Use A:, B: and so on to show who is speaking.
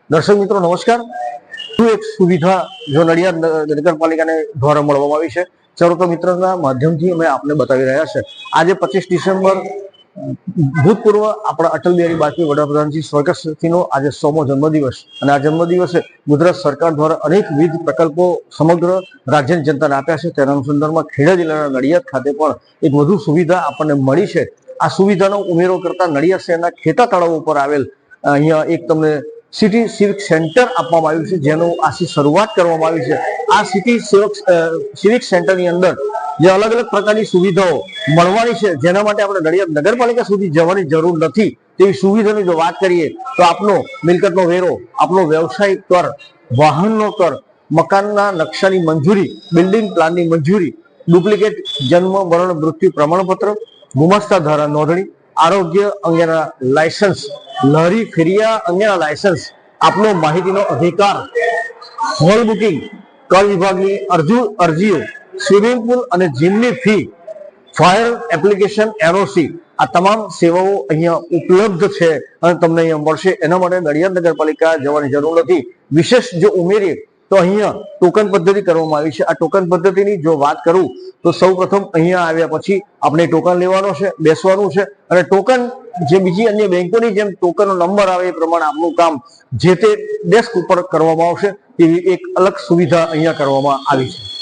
A: દર્શક મિત્રો નમસ્કાર। એક સુવિધા જો નડિયાદ નગરપાલિકાને દ્વારા મળવામાં આવી છે, ચરોતર મિત્રના માધ્યમથી અમે આપને બતાવી રહ્યા છે। આજે 25 ડિસેમ્બર ભૂતપૂર્વ આપણા અટલ બિહારી વાજપેયી વડાપ્રધાનજી સ્વર્ગસ્થનો આજે 100મો જન્મદિવસ અને આ જન્મદિવસે ગુજરાત સરકાર દ્વારા અનેકવિધ પ્રકલ્પો સમગ્ર રાજ્યની જનતાને આપ્યા છે। તેના અનુસંધાનમાં ખેડા જિલ્લાના નડિયાદ ખાતે પણ એક વધુ સુવિધા આપણને મળી છે। આ સુવિધાનો ઉમેરો કરતા નડિયાદ શહેરના ખેતા તળાવ ઉપર આવેલ અહીંયા એક તમને સિટી સિવિક સેન્ટર આપવામાં આવ્યું છે, જેનો આજથી શરૂઆત કરવામાં આવી છે। આ સિટી સિવિક સેન્ટરની અંદર જે અલગ અલગ પ્રકારની સુવિધાઓ મળવાની છે, જેના માટે આપણે નડિયાદ નગરપાલિકા સુધી જવાની જરૂર નથી તેવી સુવિધાની જો વાત કરીએ તો આપનો મિલકતનો વેરો, આપનો વ્યવસાયિક કર, વાહનનો કર, મકાનના નકશાની મંજૂરી, બિલ્ડિંગ પ્લાનની મંજૂરી, ડુપ્લિકેટ જન્મ મરણ મૃત્યુ પ્રમાણપત્ર, ગુમાસ્તા ધારા નોંધણી, આરોગ્ય અંગેના લાયસન્સ, લહેરી ફેરિયા અંગેના લાયસન્સ, આપનો માહિતીનો અધિકાર, હોલ બુકિંગ, કર વિભાગની અરજીઓ, સ્વિમિંગ પુલ અને જીમની ફી, ફાયર એપ્લિકેશન એનઓસી, આ તમામ સેવાઓ અહીંયા ઉપલબ્ધ છે અને તમને અહીંયા મળશે। એના માટે નડિયાદ નગરપાલિકા જવાની જરૂર નથી। વિશેષ જો ઉમેરીએ તો અહીંયા ટોકન પદ્ધતિ કરવામાં આવી છે। આ ટોકન પદ્ધતિની જો વાત કરું તો સૌપ્રથમ અહીંયા આવ્યા પછી આપણે ટોકન લેવાનો છે, બેસવાનું છે અને ટોકન જે બીજી અન્ય બેંકોની જેમ ટોકનનો નંબર આવે એ પ્રમાણે આપનું કામ જે તે ડેસ્ક ઉપર કરવામાં આવશે। એવી એક અલગ સુવિધા અહીંયા કરવામાં આવી છે।